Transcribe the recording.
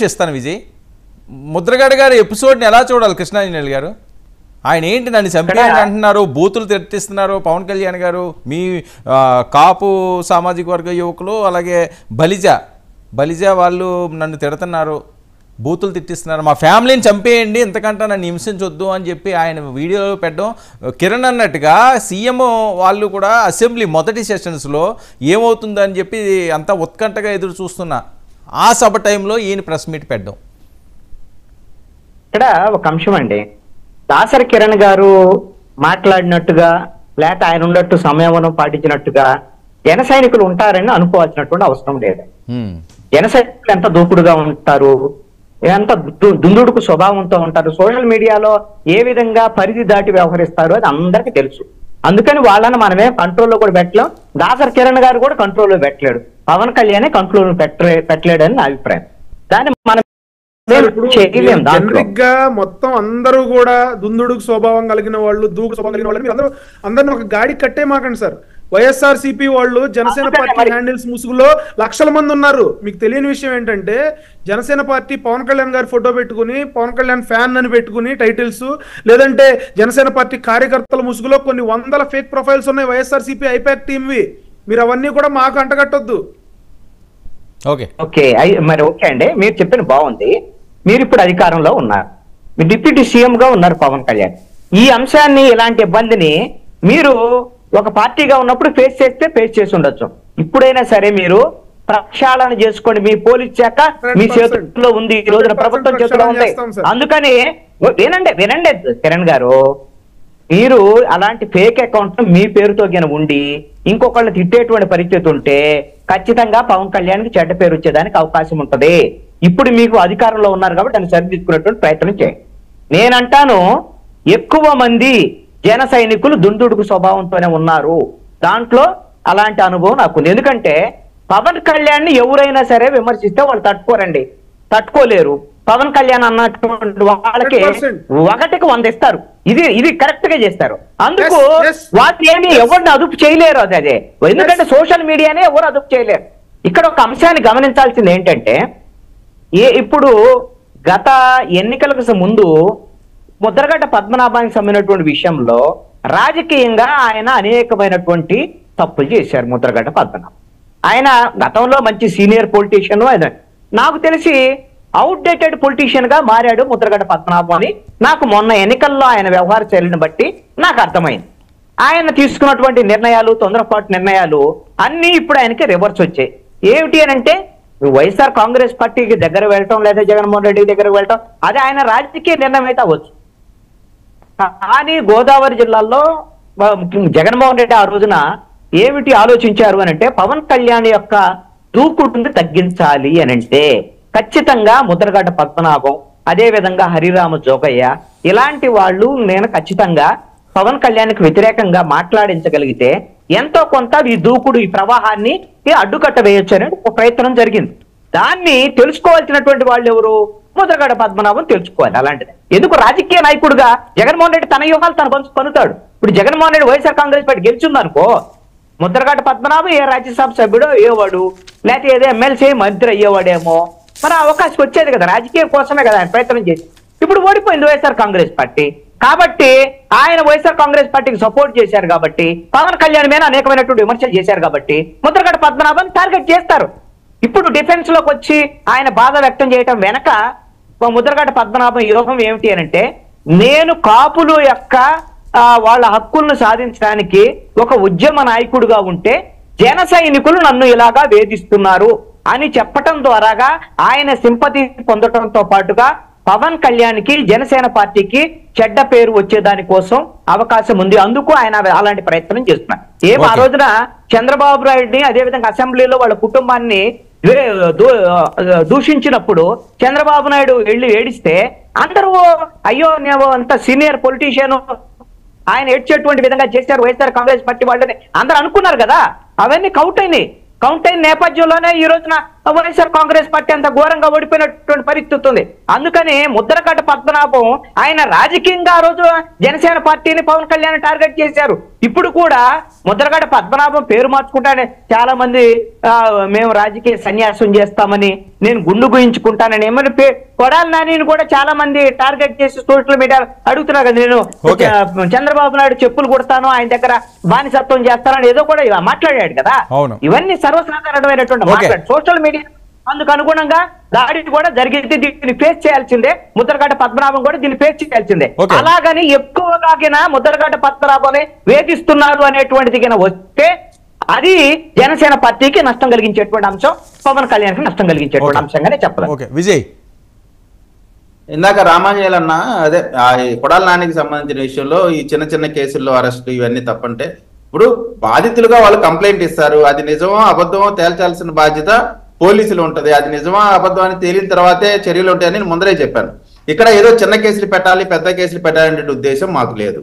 నిమిషం ఇస్తాను విజయ్. ముద్రగడ గారి ఎపిసోడ్ని ఎలా చూడాలి కృష్ణాంజనేయులు గారు? ఆయన ఏంటి నన్ను చంపేయండి అంటున్నారు, బూతులు తెట్టిస్తున్నారు పవన్ కళ్యాణ్ గారు, మీ కాపు సామాజిక వర్గ యువకులు అలాగే బలిజ వాళ్ళు నన్ను తిడుతున్నారు, బూతులు తిట్టిస్తున్నారు, మా ఫ్యామిలీని చంపేయండి ఇంతకంటే నన్ను హింసించొద్దు అని చెప్పి ఆయన వీడియోలో పెట్టడం. కిరణ్ అన్నట్టుగా సీఎం వాళ్ళు కూడా అసెంబ్లీ మొదటి సెషన్స్లో ఏమవుతుందని చెప్పి అంతా ఉత్కంఠగా ఎదురు చూస్తున్నా ఆ సభ టైంలో ఈయన ప్రెస్ మీట్ పెట్టడం. ఇక్కడ ఒక అంశం అండి, దాసరి కిరణ్ గారు మాట్లాడినట్టుగా లేక ఆయన ఉన్నట్టు సంయమనం పాటించినట్టుగా జన సైనికులు ఉంటారని అనుకోవాల్సినటువంటి అవసరం లేదు. జన సైనికులు ఎంత దూకుడుగా ఉంటారు, ఎంత దుందుడుకు స్వభావంతో ఉంటారు, సోషల్ మీడియాలో ఏ విధంగా పరిధి దాటి వ్యవహరిస్తారు అది అందరికీ తెలుసు. అందుకని వాళ్ళని మనమే కంట్రోల్లో కూడా పెట్టలేం. దాసరి కిరణ్ గారు కూడా కంట్రోల్లో పెట్టలేడు, పవన్ కళ్యాణ్ కంట్రోల్ పెట్టలేడు అని నా అభిప్రాయం. దాన్ని మనం జనరిక్ గా మొత్తం అందరూ కూడా దుందుడుకు స్వభావం కలిగిన వాళ్ళు, దూకు స్వభావం కలిగిన వాళ్ళు, మీరు అందరిని ఒక గాడి కట్టే మాకండి సార్. వైఎస్ఆర్సీపీ వాళ్ళు జనసేన పార్టీ హ్యాండిల్స్ ముసుగులో లక్షల మంది ఉన్నారు. మీకు తెలియని విషయం ఏంటంటే జనసేన పార్టీ పవన్ కళ్యాణ్ గారి ఫోటో పెట్టుకుని పవన్ కళ్యాణ్ ఫ్యాన్ అని పెట్టుకుని టైటిల్స్, లేదంటే జనసేన పార్టీ కార్యకర్తల ముసుగులో కొన్ని వందల ఫేక్ ప్రొఫైల్స్ ఉన్నాయి వైఎస్ఆర్సీపీ ఐపాక్ టీమ్వి. మీరు అవన్నీ కూడా మాకు అంటగట్టొద్దు. ఓకే మరి ఓకే అండి, మీరు చెప్పిన బాగుంది. మీరు ఇప్పుడు అధికారంలో ఉన్నారు, మీరు డిప్యూటీ సీఎం గా ఉన్నారు పవన్ కళ్యాణ్. ఈ అంశాన్ని ఇలాంటి ఇబ్బందిని మీరు ఒక పార్టీగా ఉన్నప్పుడు ఫేస్ చేసి ఉండొచ్చు. ఇప్పుడైనా సరే మీరు ప్రక్షాళన చేసుకోండి. మీ పోలీస్ శాఖ మీ చేతుల్లో ఉంది, ఈ రోజున ప్రభుత్వం చేతిలో ఉంది. అందుకని వినండి కిరణ్ గారు, మీరు అలాంటి ఫేక్ అకౌంట్ మీ పేరుతో ఉండి ఇంకొకళ్ళు తిట్టేటువంటి పరిస్థితి ఉంటే ఖచ్చితంగా పవన్ కళ్యాణ్ కి చెడ్డ పేరు వచ్చేదానికి అవకాశం ఉంటది. ఇప్పుడు మీకు అధికారంలో ఉన్నారు కాబట్టి దాన్ని సరిదిద్దుకునేటువంటి ప్రయత్నం చేయండి. నేనంటాను ఎక్కువ మంది జన సైనికులు దుందుడుకు స్వభావంతోనే ఉన్నారు, దాంట్లో అలాంటి అనుభవం నాకుంది. ఎందుకంటే పవన్ కళ్యాణ్ ని ఎవరైనా సరే విమర్శిస్తే వాళ్ళు తట్టుకోలేరు. పవన్ కళ్యాణ్ అన్నటువంటి వాళ్ళకి 1కి 100 ఇస్తారు. ఇది కరెక్ట్ గా చేస్తారు. అందుకు వాళ్ళు ఏమి ఎవరిని అదుపు చేయలేరు. అదే ఎందుకంటే సోషల్ మీడియానే ఎవరు అదుపు చేయలేరు. ఇక్కడ ఒక అంశాన్ని గమనించాల్సింది ఏంటంటే, ఇప్పుడు గత ఎన్నికలకు ముందు ముద్రగడ్డ పద్మనాభానికి సంబంధించినటువంటి విషయంలో రాజకీయంగా ఆయన అనేకమైనటువంటి తప్పులు చేశారు. ముద్రగడ్డ పద్మనాభం ఆయన గతంలో మంచి సీనియర్ పొలిటీషియన్, నాకు తెలిసి అవుట్డేటెడ్ పొలిటీషియన్ గా మారాడు ముద్రగడ్డ పద్మనాభం అని నాకు మొన్న ఎన్నికల్లో ఆయన వ్యవహార శైలిని బట్టి నాకు అర్థమైంది. ఆయన తీసుకున్నటువంటి నిర్ణయాలు, తొందరపాటు నిర్ణయాలు అన్ని ఇప్పుడు ఆయనకి రివర్స్ వచ్చాయి. ఏమిటి అని అంటే, వైఎస్ఆర్ కాంగ్రెస్ పార్టీకి దగ్గర వెళ్ళటం లేదా జగన్మోహన్ రెడ్డి దగ్గర వెళ్ళటం అది ఆయన రాజకీయ నిర్ణయం అయితే అవ్వచ్చు. కానీ గోదావరి జిల్లాలో జగన్మోహన్ రెడ్డి ఆ రోజున ఏమిటి ఆలోచించారు అని అంటే, పవన్ కళ్యాణ్ యొక్క దూకుడుని తగ్గించాలి అని అంటే ఖచ్చితంగా ముద్రగడ్డ పద్మనాభం, అదే విధంగా హరిరామ జోగయ్య ఇలాంటి వాళ్ళు నేను ఖచ్చితంగా పవన్ కళ్యాణ్కి వ్యతిరేకంగా మాట్లాడించగలిగితే ఎంతో కొంత ఈ దూకుడు, ఈ ప్రవాహాన్ని అడ్డుకట్ట వేయొచ్చు అనే ఒక ప్రయత్నం జరిగింది. దాన్ని తెలుసుకోవాల్సినటువంటి వాళ్ళు ఎవరు? ముద్రగడ్డ పద్మనాభం తెలుసుకోవాలి. అలాంటిది ఎందుకు రాజకీయ నాయకుడుగా జగన్మోహన్ రెడ్డి తన వ్యూహాలు తన పనుతాడు. ఇప్పుడు జగన్మోహన్ రెడ్డి వైఎస్ఆర్ కాంగ్రెస్ పార్టీ గెలిచిందనుకో, ముద్రగడ్డ పద్మనాభం ఏ రాజ్యసభ సభ్యుడో అయ్యేవాడు, లేకపోతే ఏదో ఎమ్మెల్సీ మంత్రి అయ్యేవాడేమో. మరి అవకాశం వచ్చేది కదా, రాజకీయం కోసమే కదా ఆయన ప్రయత్నం చేసి. ఇప్పుడు ఓడిపోయింది వైఎస్ఆర్ కాంగ్రెస్ పార్టీ కాబట్టి ఆయన వైఎస్ఆర్ కాంగ్రెస్ పార్టీకి సపోర్ట్ చేశారు కాబట్టి, పవన్ కళ్యాణ్ మీద అనేకమైనటువంటి విమర్శలు చేశారు కాబట్టి ముద్రగడ్డ పద్మనాభాన్ని టార్గెట్ చేస్తారు. ఇప్పుడు డిఫెన్స్ లోకి వచ్చి ఆయన బాధ వ్యక్తం చేయడం వెనక ముద్రగడ్డ పద్మనాభం యోగం ఏమిటి అని అంటే, నేను కాపులు యొక్క వాళ్ళ హక్కులను సాధించడానికి ఒక ఉద్యమ నాయకుడుగా ఉంటే జన సైనికులు నన్ను ఇలాగా వేధిస్తున్నారు అని చెప్పటం ద్వారాగా ఆయన సింపతి పొందటంతో పాటుగా పవన్ కళ్యాణ్కి జనసేన పార్టీకి చెడ్డ పేరు వచ్చేదాని కోసం అవకాశం ఉంది. అందుకు ఆయన అలాంటి ప్రయత్నం చేస్తున్నారు. ఆ రోజున చంద్రబాబు నాయుడిని అదేవిధంగా అసెంబ్లీలో వాళ్ళ కుటుంబాన్ని దూషించినప్పుడు చంద్రబాబు నాయుడు వెళ్ళి ఏడిస్తే అందరూ అయ్యో నేను అంత సీనియర్ పొలిటీషియన్, ఆయన ఏడ్చేటువంటి విధంగా చేశారు వైఎస్ఆర్ కాంగ్రెస్ పార్టీ వాళ్ళని అందరూ అనుకున్నారు కదా. అవన్నీ కౌంట్ అయిన నేపథ్యంలోనే ఈ రోజున వైఎస్ఆర్ కాంగ్రెస్ పార్టీ అంత ఘోరంగా ఓడిపోయినటువంటి పరిస్థితి ఉంది. అందుకని ముద్రగడ్డ పద్మనాభం ఆయన రాజకీయంగా ఆ రోజు జనసేన పార్టీని పవన్ కళ్యాణ్ టార్గెట్ చేశారు. ఇప్పుడు కూడా ముద్రగడ్డ పద్మనాభం పేరు మార్చుకుంటానే చాలా మంది మేము రాజకీయ సన్యాసం చేస్తామని, నేను గుండు గుయించుకుంటానని ఏమని కొడాలి నానిని కూడా చాలా మంది టార్గెట్ చేసి సోషల్ మీడియా అడుగుతున్నారు కదా, నేను చంద్రబాబు నాయుడు చెప్పులు కుడతాను, ఆయన దగ్గర బానిసత్వం చేస్తానని ఏదో కూడా మాట్లాడాడు కదా. ఇవన్నీ సర్వసాధారణమైనటువంటి మాట్లాడు సోషల్ మీడియా. అందుకు అనుగుణంగా దాడి కూడా జరిగింది, దీన్ని ఫేస్ చేయాల్సిందే. ముద్రగడ్డ పద్మనాభం కూడా దీన్ని ఫేస్ చేయాల్సిందే. అలాగని ఎక్కువగా ముద్రగడ్డ పద్మనాభంని వేధిస్తున్నారు అనేటువంటిది వస్తే అది జనసేన పార్టీకి నష్టం కలిగించేటువంటి అంశం, పవన్ కళ్యాణ్కి నష్టం కలిగించేటువంటి అంశంగానే చెప్పాలి. విజయ్, ఇందాక రామాంజనేయులు అన్న అదే కొడాలి నానికి సంబంధించిన విషయంలో ఈ చిన్న చిన్న కేసుల్లో అరెస్ట్ ఇవన్నీ తప్పంటే, ఇప్పుడు బాధితులుగా వాళ్ళు కంప్లైంట్ ఇస్తారు, అది నిజమో అబద్ధమో తేల్చాల్సిన బాధ్యత పోలీసులు ఉంటది. అది నిజమా అబద్ధం అని తేలిన తర్వాతే చర్యలు ఉంటాయని నేను ముందరే చెప్పాను. ఇక్కడ ఏదో చిన్న కేసులు పెట్టాలి పెద్ద కేసులు పెట్టాలనే ఉద్దేశం మాకు లేదు.